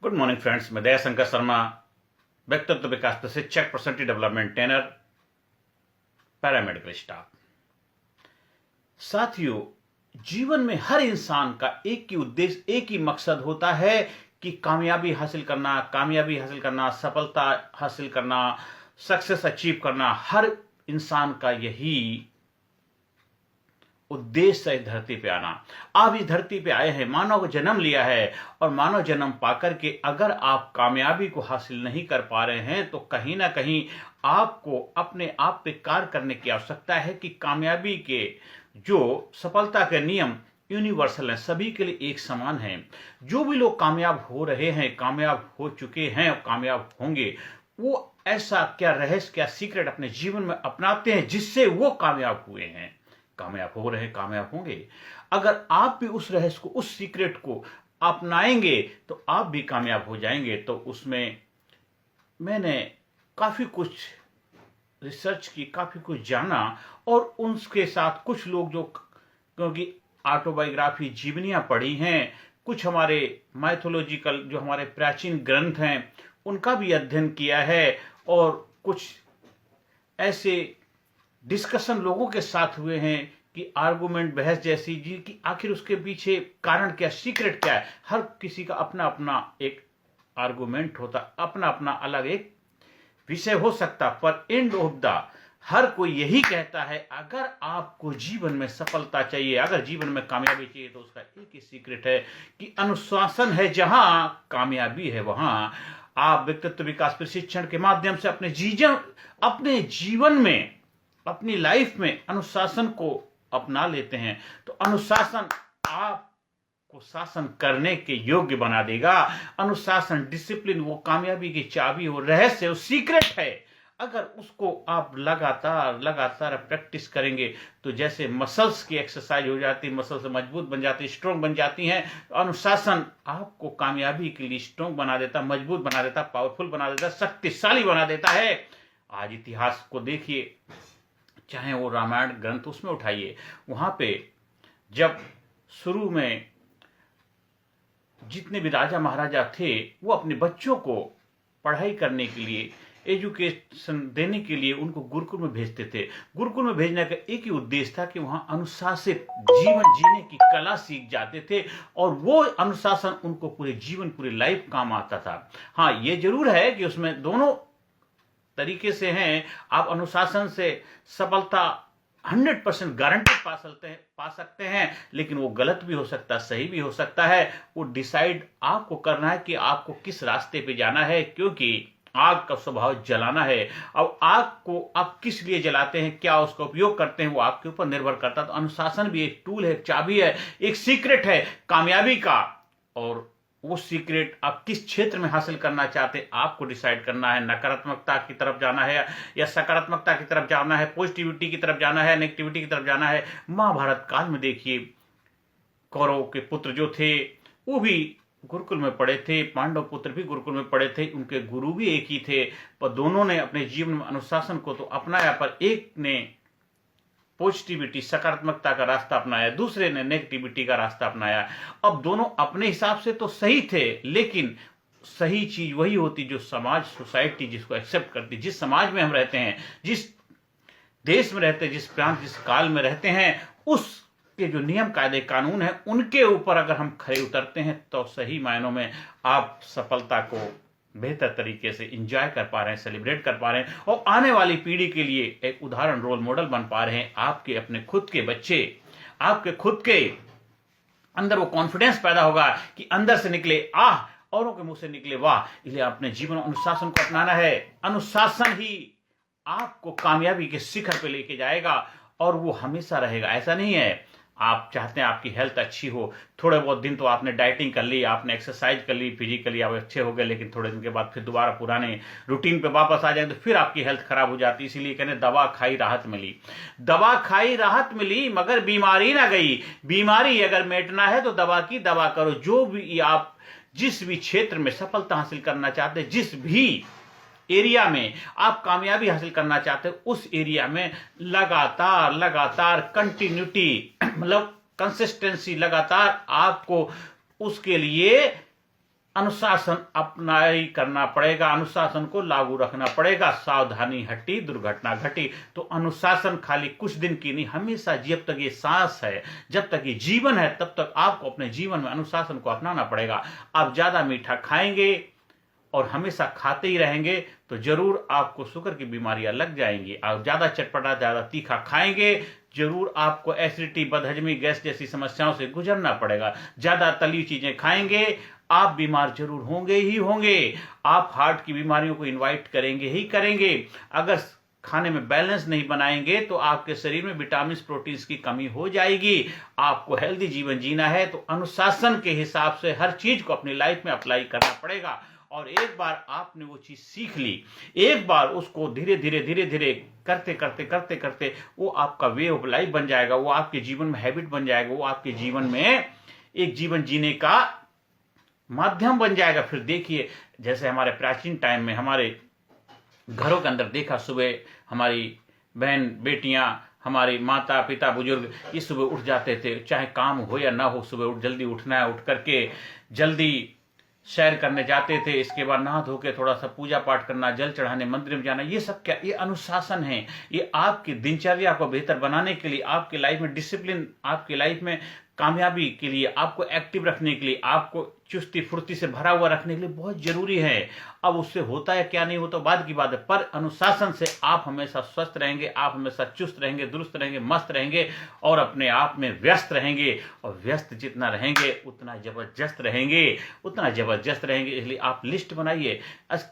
Good morning friends, मैं दयाशंकर शर्मा, व्यक्तित्व विकास प्रशिक्षक, personality development trainer, paramedical staff. साथियों, जीवन में हर इंसान का एक ही उद्देश्य, एक ही मकसद होता है कि कामयाबी हासिल करना, सफलता हासिल करना, सक्सेस अचीव करना। हर इंसान का यही उद्देश्य है धरती पे आना। आप इस धरती पे आए हैं, मानव जन्म लिया है, और मानव जन्म पाकर के अगर आप कामयाबी को हासिल नहीं कर पा रहे हैं तो कहीं ना कहीं आपको अपने आप पे कार्य करने की आवश्यकता है कि कामयाबी के जो सफलता के नियम यूनिवर्सल हैं, सभी के लिए एक समान हैं। जो भी लोग कामयाब हो रहे हैं, कामयाब हो चुके हैं और कामयाब होंगे, वो ऐसा क्या रहस्य, क्या सीक्रेट अपने जीवन में अपनाते हैं जिससे वो कामयाब हुए हैं, कामयाब हो रहे हैं, कामयाब होंगे। अगर आप भी उस रहस्य को, उस सीक्रेट को अपनाएंगे तो आप भी कामयाब हो जाएंगे। तो उसमें मैंने काफी कुछ रिसर्च की, काफी कुछ जाना, और उनके साथ कुछ लोग जो, क्योंकि ऑटोबायोग्राफी, जीवनियां पढ़ी हैं, कुछ हमारे माइथोलॉजिकल जो हमारे प्राचीन ग्रंथ हैं उनका भी अध्ययन किया है, और कुछ ऐसे डिस्कशन लोगों के साथ हुए हैं कि आर्गुमेंट, बहस जैसी जी, कि आखिर उसके पीछे कारण क्या, सीक्रेट क्या है। हर किसी का अपना अपना एक आर्गुमेंट होता, अपना अपना अलग एक विषय हो सकता, पर एंड ऑफ द हर कोई यही कहता है, अगर आपको जीवन में सफलता चाहिए, अगर जीवन में कामयाबी चाहिए, तो उसका एक ही सीक्रेट है कि अनुशासन है। जहां कामयाबी है वहां आप व्यक्तित्व विकास प्रशिक्षण के माध्यम से अपने जीवन में, अपनी लाइफ में अनुशासन को अपना लेते हैं। तो अनुशासन आपको शासन करने के योग्य बना देगा। अनुशासन, डिसिप्लिन, वो कामयाबी की चाबी, वो रहस्य, वो सीक्रेट है। अगर उसको आप लगातार लगातार प्रैक्टिस करेंगे तो जैसे मसल्स की एक्सरसाइज हो जाती है, मसल्स मजबूत बन जाती है, स्ट्रॉन्ग बन जाती हैं। अनुशासन आपको कामयाबी के लिए स्ट्रॉन्ग बना देता, मजबूत बना देता, पावरफुल बना देता, शक्तिशाली बना देता है। आज इतिहास को देखिए, चाहे वो रामायण ग्रंथ उसमें उठाइए, वहां पे जब शुरू में जितने भी राजा महाराजा थे वो अपने बच्चों को पढ़ाई करने के लिए, एजुकेशन देने के लिए उनको गुरुकुल में भेजते थे। गुरुकुल में भेजने का एक ही उद्देश्य था कि वहां अनुशासित जीवन जीने की कला सीख जाते थे, और वो अनुशासन उनको पूरे जीवन, पूरी लाइफ काम आता था। हाँ, ये जरूर है कि उसमें दोनों तरीके से हैं। आप अनुशासन से सफलता 100% गारंटी पा सकते हैं, लेकिन वो गलत भी हो सकता है, सही भी हो सकता है। वो डिसाइड आपको करना है कि आपको किस रास्ते पे जाना है, क्योंकि आग का स्वभाव जलाना है। अब आग को आप किस लिए जलाते हैं, क्या उसका उपयोग करते हैं, वो आपके ऊपर निर्भर करता है। तो अनुशासन भी एक टूल है, एक चाबी है, एक सीक्रेट है कामयाबी का। और वो सीक्रेट आप किस क्षेत्र में हासिल करना चाहते हैं, आपको डिसाइड करना है। नकारात्मकता की तरफ जाना है या सकारात्मकता की तरफ जाना है, पॉजिटिविटी की तरफ जाना है, नेगेटिविटी की तरफ जाना है। महाभारत काल में देखिए, कौरव के पुत्र जो थे वो भी गुरुकुल में पढ़े थे, पांडव पुत्र भी गुरुकुल में पढ़े थे, उनके गुरु भी एक ही थे, पर दोनों ने अपने जीवन में अनुशासन को तो अपनाया, पर एक ने पॉजिटिविटी, सकारात्मकता का रास्ता अपनाया, दूसरे ने नेगेटिविटी का रास्ता अपनाया। अब दोनों अपने हिसाब से तो सही थे, लेकिन सही चीज वही होती जो समाज, सोसाइटी जिसको एक्सेप्ट करती। जिस समाज में हम रहते हैं, जिस देश में रहते हैं, जिस प्रांत, जिस काल में रहते हैं, उसके जो नियम, कायदे, कानून है, उनके ऊपर अगर हम खरे उतरते हैं तो सही मायनों में आप सफलता को बेहतर तरीके से एंजॉय कर पा रहे हैं, सेलिब्रेट कर पा रहे हैं, और आने वाली पीढ़ी के लिए एक उदाहरण, रोल मॉडल बन पा रहे हैं। आपके अपने खुद के बच्चे, आपके खुद के अंदर वो कॉन्फिडेंस पैदा होगा कि अंदर से निकले आह, औरों के मुंह से निकले वाह। इसलिए अपने जीवन में अनुशासन को अपनाना है। अनुशासन ही आपको कामयाबी के शिखर पे लेके जाएगा, और वो हमेशा रहेगा। ऐसा नहीं है आप चाहते हैं आपकी हेल्थ अच्छी हो, थोड़े बहुत दिन तो आपने डाइटिंग कर ली, आपने एक्सरसाइज कर ली, फिजिकली आप अच्छे हो गए, लेकिन थोड़े दिन के बाद फिर दोबारा पुराने रूटीन पे वापस आ जाए तो फिर आपकी हेल्थ खराब हो जाती है। इसीलिए कहने दवा खाई राहत मिली, दवा खाई राहत मिली, मगर बीमारी ना गई। बीमारी अगर मिटना है तो दवा की दवा करो। जो भी आप जिस भी क्षेत्र में सफलता हासिल करना चाहते हैं, जिस भी एरिया में आप कामयाबी हासिल करना चाहते हो, उस एरिया में लगातार लगातार कंटिन्यूटी, मतलब कंसिस्टेंसी, लगातार आपको उसके लिए अनुशासन अपनाई करना पड़ेगा, अनुशासन को लागू रखना पड़ेगा। सावधानी हटी दुर्घटना घटी। तो अनुशासन खाली कुछ दिन की नहीं, हमेशा जब तक ये सांस है, जब तक ये जीवन है, तब तक आपको अपने जीवन में अनुशासन को अपनाना पड़ेगा। आप ज्यादा मीठा खाएंगे और हमेशा खाते ही रहेंगे तो जरूर आपको शुगर की बीमारियां लग जाएंगी। आप ज्यादा चटपटा ज्यादा तीखा खाएंगे, जरूर आपको एसिडिटी, बदहजमी, गैस जैसी समस्याओं से गुजरना पड़ेगा। ज्यादा तली चीजें खाएंगे, आप बीमार जरूर होंगे ही होंगे। आप हार्ट की बीमारियों को इनवाइट करेंगे ही करेंगे। अगर खाने में बैलेंस नहीं बनाएंगे तो आपके शरीर में विटामिन प्रोटीन्स की कमी हो जाएगी। आपको हेल्दी जीवन जीना है तो अनुशासन के हिसाब से हर चीज को अपनी लाइफ में अप्लाई करना पड़ेगा। और एक बार आपने वो चीज सीख ली, एक बार उसको धीरे धीरे करते करते करते करते वो आपका वे ऑफ लाइफ बन जाएगा, वो आपके जीवन में हैबिट बन जाएगा, वो आपके जीवन में एक जीवन जीने का माध्यम बन जाएगा। फिर देखिए, जैसे हमारे प्राचीन टाइम में हमारे घरों के अंदर देखा, सुबह हमारी बहन बेटियां, हमारे माता पिता बुजुर्ग ये सुबह उठ जाते थे, चाहे काम हो या ना हो, सुबह जल्दी उठना है, उठ करके जल्दी सैर करने जाते थे। इसके बाद नहा धो के थोड़ा सा पूजा पाठ करना, जल चढ़ाने मंदिर में जाना। ये सब क्या, ये अनुशासन है। ये आपकी दिनचर्या को बेहतर बनाने के लिए, आपकी लाइफ में डिसिप्लिन, आपकी लाइफ में कामयाबी के लिए, आपको एक्टिव रखने के लिए, आपको चुस्ती फुर्ती से भरा हुआ रखने के लिए बहुत जरूरी है। अब उससे होता है क्या नहीं होता बाद की बात है, पर अनुशासन से आप हमेशा स्वस्थ रहेंगे, आप हमेशा चुस्त रहेंगे, दुरुस्त रहेंगे, मस्त रहेंगे और अपने आप में व्यस्त रहेंगे। और व्यस्त जितना रहेंगे उतना जबरदस्त रहेंगे, उतना जबरदस्त रहेंगे। इसलिए आप लिस्ट बनाइए,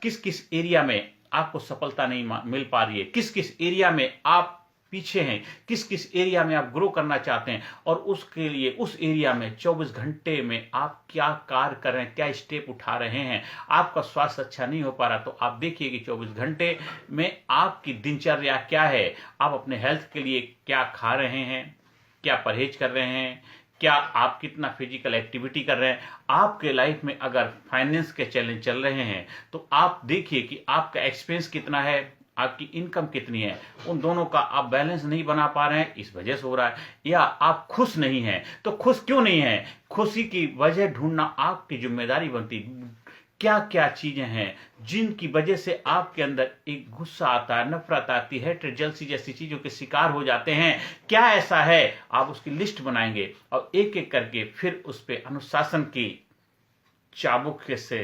किस किस एरिया में आपको सफलता नहीं मिल पा रही है, किस किस एरिया में आप पीछे हैं, किस किस एरिया में आप ग्रो करना चाहते हैं, और उसके लिए उस एरिया में 24 घंटे में आप क्या कार्य कर रहे हैं, क्या स्टेप उठा रहे हैं। आपका स्वास्थ्य अच्छा नहीं हो पा रहा तो आप देखिए कि 24 घंटे में आपकी दिनचर्या क्या है, आप अपने हेल्थ के लिए क्या खा रहे हैं, क्या परहेज कर रहे हैं, क्या आप कितना फिजिकल एक्टिविटी कर रहे हैं। आपके लाइफ में अगर फाइनेंस के चैलेंज चल रहे हैं तो आप देखिए कि आपका एक्सपेंस कितना है, आपकी इनकम कितनी है, उन दोनों का आप बैलेंस नहीं बना पा रहे हैं, इस वजह से हो रहा है। या आप खुश नहीं हैं, तो खुश क्यों नहीं है, खुशी की वजह ढूंढना आपकी जिम्मेदारी बनती। क्या क्या चीजें हैं जिनकी वजह से आपके अंदर एक गुस्सा आता है, नफरत आती है, जेलसी जैसी चीजों के शिकार हो जाते हैं, क्या ऐसा है, आप उसकी लिस्ट बनाएंगे और एक एक करके फिर उस पर अनुशासन की चाबुक से,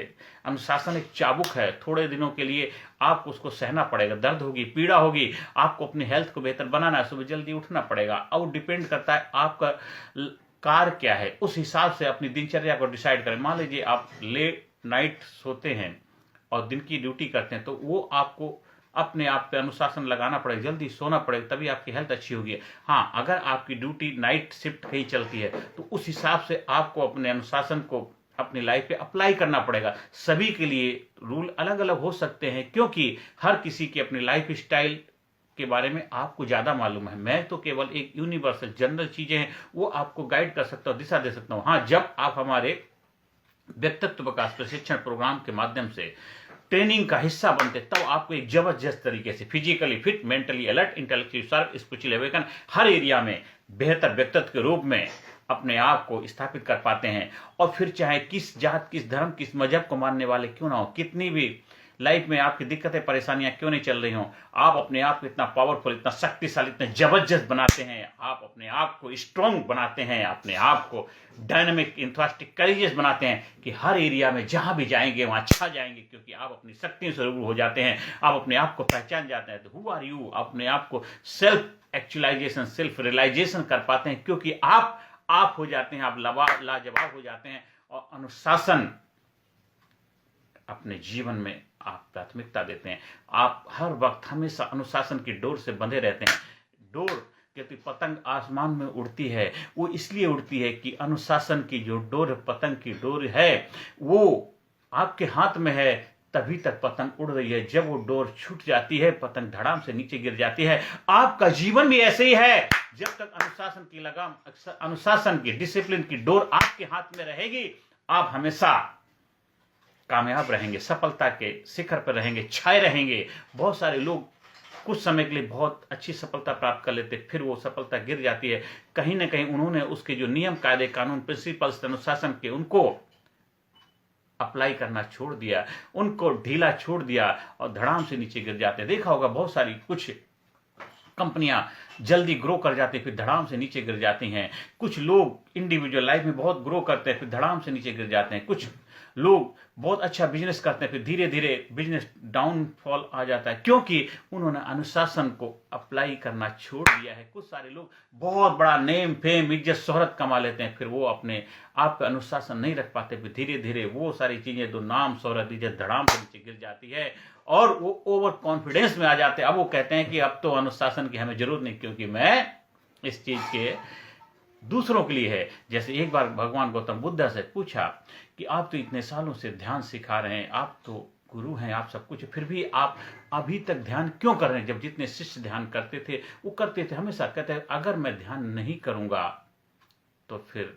अनुशासन एक चाबुक है, थोड़े दिनों के लिए आपको उसको सहना पड़ेगा, दर्द होगी, पीड़ा होगी, आपको अपनी हेल्थ को बेहतर बनाना है, सुबह जल्दी उठना पड़ेगा। और डिपेंड करता है आपका कार्य क्या है, उस हिसाब से अपनी दिनचर्या को डिसाइड करें। मान लीजिए आप लेट नाइट सोते हैं और दिन की ड्यूटी करते हैं तो वो आपको अपने आप पे अनुशासन लगाना पड़ेगा, जल्दी सोना पड़ेगा, तभी आपकी हेल्थ अच्छी होगी। हाँ, अगर आपकी ड्यूटी नाइट शिफ्ट कहीं चलती है तो उस हिसाब से आपको अपने अनुशासन को अपनी लाइफ पे अप्लाई करना पड़ेगा। सभी के लिए रूल अलग अलग हो सकते हैं क्योंकि हर किसी की अपनी लाइफ स्टाइल के बारे में आपको ज्यादा मालूम है। मैं तो केवल एक यूनिवर्सल जनरल चीजें हैं वो आपको गाइड कर सकता हूँ, दिशा दे सकता हूँ। हाँ, जब आप हमारे व्यक्तित्व विकास प्रशिक्षण प्रोग्राम के माध्यम से ट्रेनिंग का हिस्सा बनते तब आपको एक जबरदस्त तरीके से physically fit, mentally alert, intellectually sharp, spiritually awaken, हर एरिया में बेहतर व्यक्तित्व के रूप में अपने आप को स्थापित कर पाते हैं। और फिर चाहे किस जात, किस धर्म, किस मजहब को मानने वाले क्यों ना हो, कितनी भी लाइफ में आपकी दिक्कतें परेशानियां क्यों नहीं चल रही हो, आप अपने आप को इतना पावरफुल, इतना शक्तिशाली, इतना जबरदस्त बनाते हैं, आप अपने आप को स्ट्रॉन्ग बनाते हैं, अपने आप को डायनामिक, इंथ्रास्टिक, करेजियस बनाते हैं कि हर एरिया में जहां भी जाएंगे वहां छा जाएंगे, क्योंकि आप अपनी शक्तियों से रूबरू हो जाते हैं, आप अपने आप को पहचान जाते हैं। तो हु आर यू, अपने आप को सेल्फ एक्चुअलाइजेशन, सेल्फ रियलाइजेशन कर पाते हैं, क्योंकि आप हो जाते हैं, आप लाजवाब हो जाते हैं। और अनुशासन अपने जीवन में आप प्राथमिकता देते हैं, आप हर वक्त हमेशा अनुशासन की डोर से बंधे रहते हैं। डोर क्योंकि पतंग आसमान में उड़ती है, वो इसलिए उड़ती है कि अनुशासन की जो डोर, पतंग की डोर है, वो आपके हाथ में है, तभी तक पतंग उड़ रही है। जब वो डोर छूट जाती है, पतंग धड़ाम से नीचे गिर जाती है। आपका जीवन भी ऐसे ही है, जब तक अनुशासन की लगाम, अनुशासन की, डिसिप्लिन की डोर आपके हाथ में रहेगी, आप हमेशा कामयाब रहेंगे, सफलता के शिखर पर रहेंगे, छाए रहेंगे। बहुत सारे लोग कुछ समय के लिए बहुत अच्छी सफलता प्राप्त कर लेते, फिर वो सफलता गिर जाती है। कहीं ना कहीं उन्होंने उसके जो नियम, कायदे, कानून, प्रिंसिपल्स, अनुशासन के, उनको अप्लाई करना छोड़ दिया, उनको ढीला छोड़ दिया और धड़ाम से नीचे गिर जाते हैं। देखा होगा बहुत सारी कुछ कंपनियां जल्दी ग्रो कर जाती हैं फिर धड़ाम से नीचे गिर जाती हैं। कुछ लोग इंडिविजुअल लाइफ में बहुत ग्रो करते हैं फिर धड़ाम से नीचे गिर जाते हैं। कुछ लोग बहुत अच्छा बिजनेस करते हैं फिर धीरे धीरे बिजनेस डाउनफॉल आ जाता है, क्योंकि उन्होंने अनुशासन को अप्लाई करना छोड़ दिया है। कुछ सारे लोग बहुत बड़ा नेम फेम इज्जत शोहरत कमा लेते हैं, फिर वो अपने आप का अनुशासन नहीं रख पाते, फिर धीरे धीरे वो सारी चीजें जो नाम शोहरत इज्जत धड़ाम से नीचे गिर जाती है और वो ओवर कॉन्फिडेंस में आ जाते हैं। अब वो कहते हैं कि अब तो अनुशासन की हमें जरूरत नहीं, क्योंकि मैं इस चीज के दूसरों के लिए है। जैसे एक बार भगवान गौतम बुद्ध से पूछा कि आप तो इतने सालों से ध्यान सिखा रहे हैं, आप तो गुरु हैं, आप सब कुछ, फिर भी आप अभी तक ध्यान क्यों कर रहे हैं? जब जितने शिष्य ध्यान करते थे वो करते थे, हमेशा कहते हैं अगर मैं ध्यान नहीं करूंगा तो फिर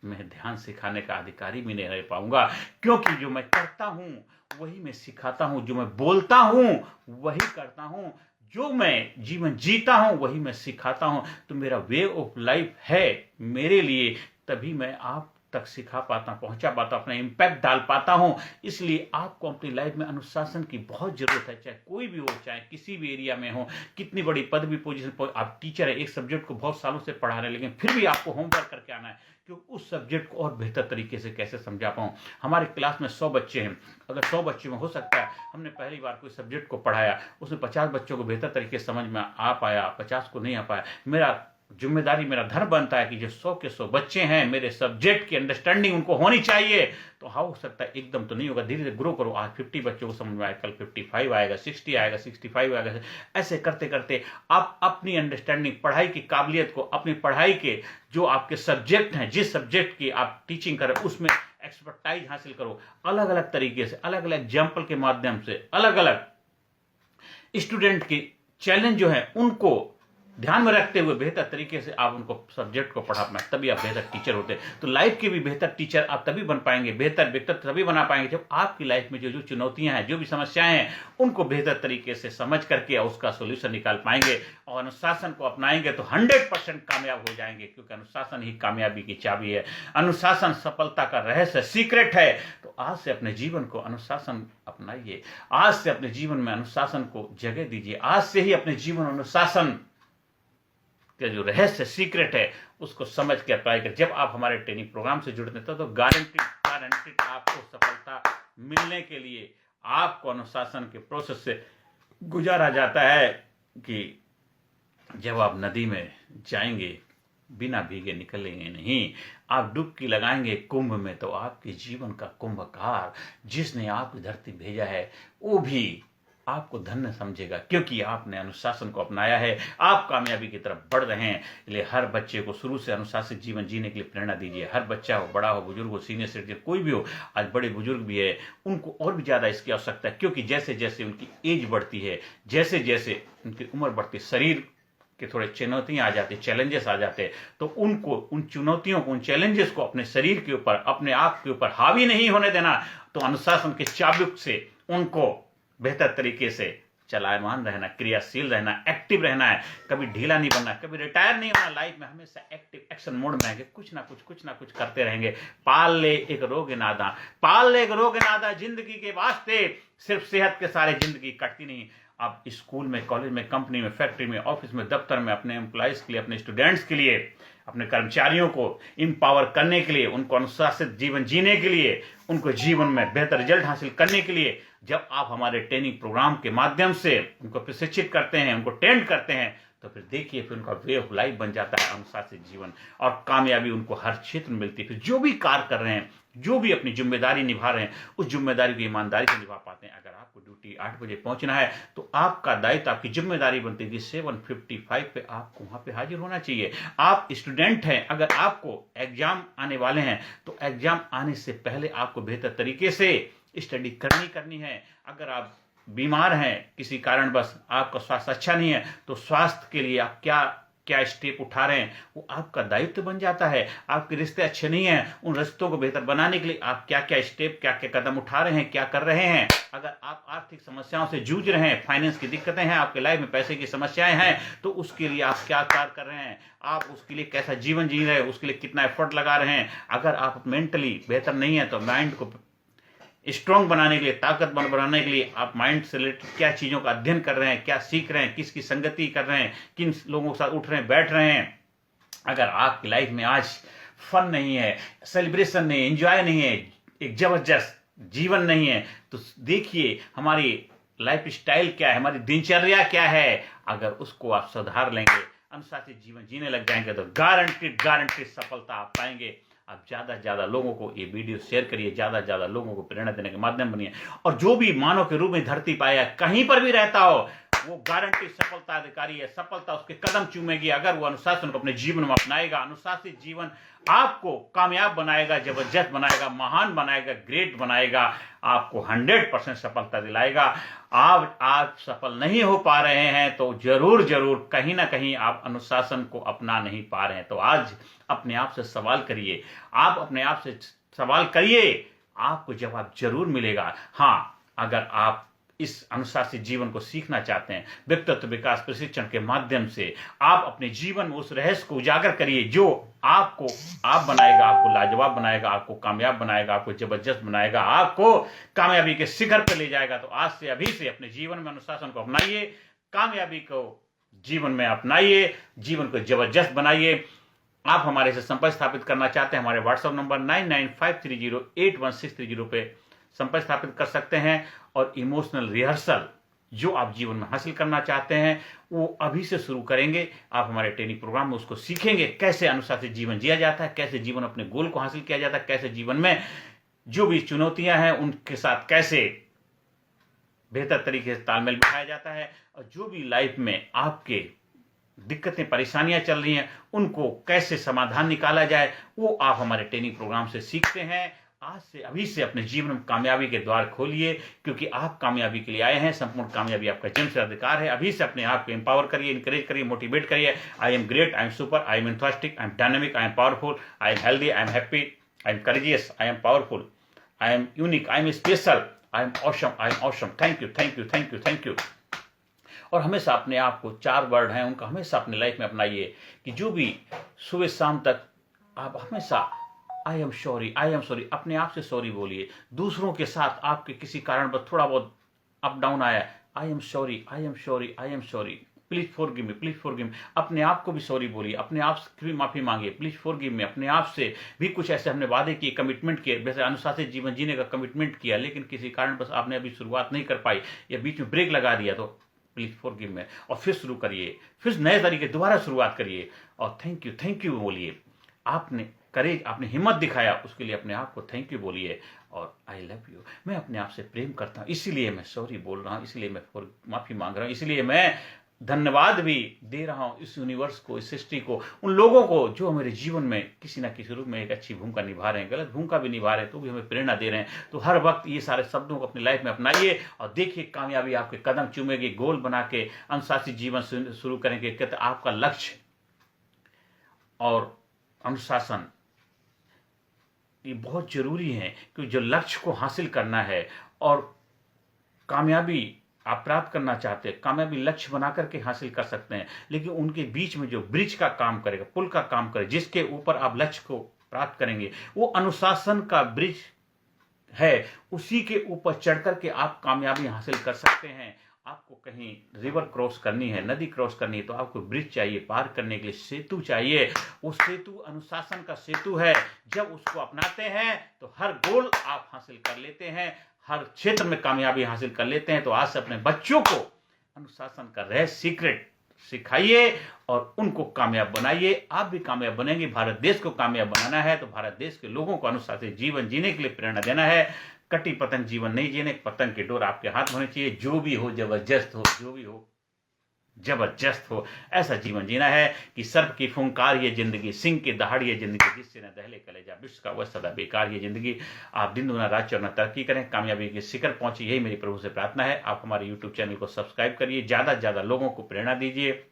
मैं ध्यान सिखाने का अधिकारी भी नहीं रह पाऊंगा, क्योंकि जो मैं करता हूं वही मैं सिखाता हूं, जो मैं बोलता हूं वही करता हूं, जो मैं जीवन जीता हूं वही मैं सिखाता हूं। तो मेरा वे ऑफ लाइफ है मेरे लिए, तभी मैं आप तक सिखा पाता, पहुंचा पाता, अपना इंपैक्ट डाल पाता हूं। इसलिए आपको अपनी लाइफ में अनुशासन की बहुत जरूरत है, चाहे कोई भी हो, चाहे किसी भी एरिया में हो, कितनी बड़ी पदवी पोजीशन। आप टीचर है, एक सब्जेक्ट को बहुत सालों से पढ़ा रहे हैं, लेकिन फिर भी आपको होमवर्क करके आना है कि उस सब्जेक्ट को और बेहतर तरीके से कैसे समझा पाऊं। हमारे क्लास में 100 बच्चे हैं, अगर 100 बच्चों में हो सकता है हमने पहली बार कोई सब्जेक्ट को पढ़ाया, उसमें 50 बच्चों को बेहतर तरीके से समझ में आ पाया, 50 को नहीं आ पाया। मेरा जिम्मेदारी, मेरा धर्म बनता है कि जो 100 के 100 बच्चे हैं मेरे सब्जेक्ट की अंडरस्टैंडिंग उनको होनी चाहिए। तो हो सकता है एकदम तो नहीं होगा, धीरे धीरे ग्रो करो। आज 50 बच्चों को समझ में आएगा, कल 55 आएगा, 60 आएगा, 65 आएगा। ऐसे करते करते आप अपनी अंडरस्टैंडिंग, पढ़ाई की काबिलियत को, अपनी पढ़ाई के जो आपके सब्जेक्ट हैं, जिस सब्जेक्ट की आप टीचिंग करें उसमें एक्सपर्टाइज हासिल करो। अलग अलग तरीके से, अलग अलग एग्जाम्पल के माध्यम से, अलग अलग स्टूडेंट के चैलेंज जो है उनको ध्यान में रखते हुए बेहतर तरीके से आप उनको सब्जेक्ट को पढ़ा पाए, तभी आप बेहतर टीचर होते हैं। तो लाइफ के भी बेहतर टीचर आप तभी बन पाएंगे, बेहतर व्यक्तित्व तभी बना पाएंगे जब आपकी लाइफ में जो जो चुनौतियां हैं, जो भी समस्याएं हैं, उनको बेहतर तरीके से समझ करके उसका सोल्यूशन निकाल पाएंगे और अनुशासन को अपनाएंगे तो 100% कामयाब हो जाएंगे, क्योंकि अनुशासन ही कामयाबी की चाबी है। अनुशासन सफलता का रहस्य, सीक्रेट है। तो आज से अपने जीवन को अनुशासन अपनाइए, आज से अपने जीवन में अनुशासन को जगह दीजिए, आज से ही अपने जीवन अनुशासन जो रहस्य, सीक्रेट है, उसको समझ के अप्लाई कर। जब आप हमारे ट्रेनिंग प्रोग्राम से जुड़ते हैं तो गारंटेड आपको सफलता मिलने के लिए आपको अनुशासन के प्रोसेस से गुजारा जाता है कि जब आप नदी में जाएंगे बिना भीगे निकलेंगे नहीं। आप डुबकी लगाएंगे कुंभ में तो आपके जीवन का कुंभकार जिसने आपकी धरती भेजा है वो भी आपको धन्य समझेगा, क्योंकि आपने अनुशासन को अपनाया है, आप कामयाबी की तरफ बढ़ रहे हैं। इसलिए हर बच्चे को शुरू से अनुशासित जीवन जीने के लिए प्रेरणा दीजिए। हर बच्चा हो, बड़ा हो, बुजुर्ग हो, सीनियर सिटीजन कोई भी हो, आज बड़े बुजुर्ग भी है, उनको और भी ज्यादा इसकी आवश्यकता है, क्योंकि जैसे जैसे उनकी एज बढ़ती है, जैसे जैसे उनकी उम्र बढ़ती, शरीर के थोड़े चुनौतियां आ जाती, चैलेंजेस आ जाते, तो उनको उन चुनौतियों को, उन चैलेंजेस को अपने शरीर के ऊपर, अपने आप के ऊपर हावी नहीं होने देना। तो अनुशासन के चाबुक से उनको बेहतर तरीके से चलायमान रहना, क्रियाशील रहना, एक्टिव रहना है। कभी ढीला नहीं बनना, कभी रिटायर नहीं होना। लाइफ में हमेशा एक्टिव एक्शन मोड में रहेंगे, कुछ ना कुछ करते रहेंगे। पाल ले एक रोग नादा, पाल ले एक रोग नादा, जिंदगी के वास्ते सिर्फ सेहत के सारे जिंदगी कटती नहीं। आप स्कूल में, कॉलेज में, कंपनी में, फैक्ट्री में, ऑफिस में, दफ्तर में, अपने एम्प्लॉयज के लिए, अपने स्टूडेंट्स के लिए, अपने कर्मचारियों को इंपावर करने के लिए, उनको अनुशासित जीवन जीने के लिए, उनको जीवन में बेहतर रिजल्ट हासिल करने के लिए जब आप हमारे ट्रेनिंग प्रोग्राम के माध्यम से उनको प्रशिक्षित करते हैं, उनको ट्रेंड करते हैं, तो फिर देखिए फिर उनका वे ऑफ लाइफ बन जाता है अनुशासित जीवन, और कामयाबी उनको हर क्षेत्र में मिलती है। फिर जो भी कार्य कर रहे हैं, जो भी अपनी जिम्मेदारी निभा रहे हैं, उस जिम्मेदारी को ईमानदारी से निभा पाते हैं। अगर आपको ड्यूटी 8 बजे पहुंचना है तो आपका दायित्व, आपकी जिम्मेदारी बनती है कि 7:55 पे आपको वहां पे हाजिर होना चाहिए। आप स्टूडेंट हैं, अगर आपको एग्जाम आने वाले हैं तो एग्जाम आने से पहले आपको बेहतर तरीके से स्टडी करनी है। अगर आप बीमार हैं, किसी कारणवश आपका स्वास्थ्य अच्छा नहीं है, तो स्वास्थ्य के लिए आप क्या स्टेप उठा रहे हैं वो आपका दायित्व बन जाता है। आपके रिश्ते अच्छे नहीं हैं, उन रिश्तों को बेहतर बनाने के लिए आप क्या क्या स्टेप, क्या क्या कदम उठा रहे हैं, क्या कर रहे हैं। अगर आप आर्थिक समस्याओं से जूझ रहे हैं, फाइनेंस की दिक्कतें हैं, आपके लाइफ में पैसे की समस्याएं हैं, तो उसके लिए आप क्या कार्य कर रहे हैं, आप उसके लिए कैसा जीवन जी रहे हैं, उसके लिए कितना एफर्ट लगा रहे हैं। अगर आप मेंटली बेहतर नहीं है तो माइंड को स्ट्रांग बनाने के लिए, ताकतवर बनाने के लिए आप माइंड से रिलेटेड क्या चीज़ों का अध्ययन कर रहे हैं, क्या सीख रहे हैं, किसकी संगति कर रहे हैं, किन लोगों के साथ उठ रहे हैं, बैठ रहे हैं। अगर आपकी लाइफ में आज फन नहीं है, सेलिब्रेशन नहीं है, एंजॉय नहीं है, एक जबरदस्त जीवन नहीं है, तो देखिए हमारी लाइफ स्टाइल क्या है, हमारी दिनचर्या क्या है। अगर उसको आप सुधार लेंगे, अनुशासित जीवन जीने लग जाएंगे, तो गारंटेड सफलता आप पाएंगे। आप ज़्यादा से ज़्यादा लोगों को ये वीडियो शेयर करिए, ज़्यादा से ज़्यादा लोगों को प्रेरणा देने के माध्यम बनिए। और जो भी मानव के रूप में धरती पाया, कहीं पर भी रहता हो, वो गारंटी सफलता अधिकारी है। सफलता उसके कदम चूमेगी अगर वो अनुशासन को अपने जीवन में अपनाएगा। अनुशासित जीवन आपको कामयाब बनाएगा, जबरदस्त बनाएगा, महान बनाएगा, ग्रेट बनाएगा, आपको 100% सफलता दिलाएगा। आप सफल नहीं हो पा रहे हैं तो जरूर कहीं ना कहीं आप अनुशासन को अपना नहीं पा रहे हैं। तो आज अपने आप से सवाल करिए, आप अपने आप से सवाल करिए, आपको जवाब जरूर मिलेगा। हाँ, अगर आप इस अनुशासित जीवन को सीखना चाहते हैं, व्यक्तित्व विकास प्रशिक्षण के माध्यम से आप अपने जीवन में उस रहस्य को उजागर करिए जो आपको आप बनाएगा, आपको लाजवाब बनाएगा, आपको कामयाब बनाएगा, आपको जबरदस्त बनाएगा, आपको कामयाबी के शिखर पर ले जाएगा। तो आज से, अभी से अपने जीवन में अनुशासन को अपनाइए, कामयाबी को जीवन में अपनाइए, जीवन को जबरदस्त बनाइए। आप हमारे से संपर्क स्थापित करना चाहते हैं, हमारे व्हाट्सएप नंबर 9953081630 पे संपर्क स्थापित कर सकते हैं। और इमोशनल रिहर्सल जो आप जीवन में हासिल करना चाहते हैं वो अभी से शुरू करेंगे। आप हमारे ट्रेनिंग प्रोग्राम में उसको सीखेंगे, कैसे अनुशासित जीवन जिया जाता है, कैसे जीवन अपने गोल को हासिल किया जाता है, कैसे जीवन में जो भी चुनौतियां हैं उनके साथ कैसे बेहतर तरीके से तालमेल बिठाया जाता है, और जो भी लाइफ में आपके दिक्कतें परेशानियां चल रही हैं उनको कैसे समाधान निकाला जाए, वो आप हमारे ट्रेनिंग प्रोग्राम से सीखते हैं। आज से, अभी से अपने जीवन में कामयाबी के द्वार खोलिए, क्योंकि आप कामयाबी के लिए आए हैं। संपूर्ण कामयाबी आपका जन्मसिद्ध अधिकार है। अभी से अपने आप को एम्पावर करिए, इंकरेज करिए, मोटिवेट करिए। I am great, I am super, I am enthusiastic, I am dynamic, I am powerful, I am healthy, I am happy, I am courageous, I am powerful, I am unique, I am special, I am awesome, I am awesome. Thank you, thank you, thank you, thank you. और हमेशा अपने आप को 4 word हैं उनका हमेशा अपनी life में अपनाइए कि जो भी सुबह शाम तक आप हमेशा I am sorry, I am sorry, अपने आप से सॉरी बोलिए। दूसरों के साथ आपके किसी कारण पर थोड़ा बहुत अप डाउन आया, I am sorry, I am sorry, I am sorry, please forgive me, please forgive me. अपने आप को भी सॉरी बोलिए, अपने आप से भी माफी मांगिए, प्लीज फॉरगिव मी। अपने आप से भी कुछ ऐसे हमने वादे किए, कमिटमेंट किए, वैसे अनुशासित जीवन जीने का कमिटमेंट किया, लेकिन किसी कारण बस आपने अभी शुरुआत नहीं कर पाई या बीच में ब्रेक लगा दिया, तो प्लीज फॉरगिव मी, और फिर शुरू करिए, फिर नए तरीके दोबारा शुरुआत करिए और थैंक यू बोलिए। आपने करेज, आपने हिम्मत दिखाया, उसके लिए अपने आप को थैंक यू बोलिए। और आई लव यू, मैं अपने आप से प्रेम करता हूँ, इसीलिए मैं सॉरी बोल रहा हूँ, इसलिए मैं माफी मांग रहा हूँ, इसलिए मैं धन्यवाद भी दे रहा हूँ इस यूनिवर्स को, इस सृष्टि को, उन लोगों को जो मेरे जीवन में किसी ना किसी रूप में एक अच्छी भूमिका निभा रहे हैं, गलत भूमिका भी निभा रहे हैं तो भी हमें प्रेरणा दे रहे हैं। तो हर वक्त ये सारे शब्दों को अपनी लाइफ में अपनाइए और देखिए कामयाबी आपके कदम चूमेगी। गोल बना के अनुशासित जीवन शुरू करेंगे। कहते आपका लक्ष्य और अनुशासन ये बहुत जरूरी है, क्योंकि जो लक्ष्य को हासिल करना है और कामयाबी आप प्राप्त करना चाहते हैं, कामयाबी लक्ष्य बना करके हासिल कर सकते हैं, लेकिन उनके बीच में जो ब्रिज का काम करेगा, पुल का काम करेगा, जिसके ऊपर आप लक्ष्य को प्राप्त करेंगे, वो अनुशासन का ब्रिज है। उसी के ऊपर चढ़ करके आप कामयाबी हासिल कर सकते हैं। आपको कहीं रिवर क्रॉस करनी है, नदी क्रॉस करनी है, तो आपको ब्रिज चाहिए, पार करने के लिए सेतु चाहिए। वो सेतु अनुशासन का सेतु है। जब उसको अपनाते हैं तो हर गोल आप हासिल कर लेते हैं, हर क्षेत्र में कामयाबी हासिल कर लेते हैं। तो आज से अपने बच्चों को अनुशासन का रहस्य, सीक्रेट सिखाइए और उनको कामयाब बनाइए। आप भी कामयाब बनेंगे। भारत देश को कामयाब बनाना है तो भारत देश के लोगों को अनुशासित जीवन जीने के लिए प्रेरणा देना है। कटी पतंग जीवन नहीं जीने, पतंग की डोर आपके हाथ में होनी चाहिए। जो भी हो जबरदस्त हो, जो भी हो जबरदस्त हो, ऐसा जीवन जीना है कि सर्प की फुंकार ये जिंदगी, सिंह की दहाड़ ये जिंदगी, जिससे न दहले कलेजा विश्व का वह सदा बेकार ये जिंदगी। आप दिन दुना रात चौना तरक्की करें, कामयाबी के शिखर पहुंचे, यही मेरी प्रभु से प्रार्थना है। आप हमारे यूट्यूब चैनल को सब्सक्राइब करिए, ज्यादा से ज्यादा लोगों को प्रेरणा दीजिए,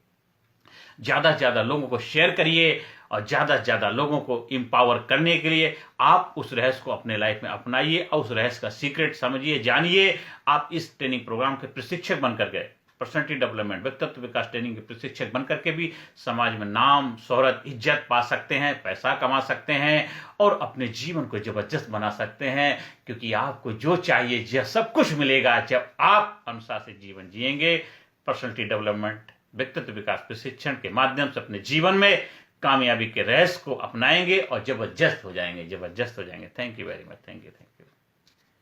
ज्यादा से ज्यादा लोगों को शेयर करिए और ज्यादा से ज्यादा लोगों को एम्पावर करने के लिए आप उस रहस्य को अपने लाइफ में अपनाइए और उस रहस्य का सीक्रेट समझिए, जानिए। आप इस ट्रेनिंग प्रोग्राम के प्रशिक्षक बनकर गए पर्सनालिटी डेवलपमेंट व्यक्तित्व विकास ट्रेनिंग के प्रशिक्षक बनकर के भी समाज में नाम, शोहरत, इज्जत पा सकते हैं, पैसा कमा सकते हैं और अपने जीवन को जबरदस्त बना सकते हैं, क्योंकि आपको जो चाहिए यह सब कुछ मिलेगा जब आप अनुशासित जीवन जिएंगे। पर्सनालिटी डेवलपमेंट व्यक्तित्व विकास प्रशिक्षण के माध्यम से अपने जीवन में कामयाबी के रहस्य को अपनाएंगे और जबरदस्त हो जाएंगे, जबरदस्त हो जाएंगे। Thank you very much, thank you.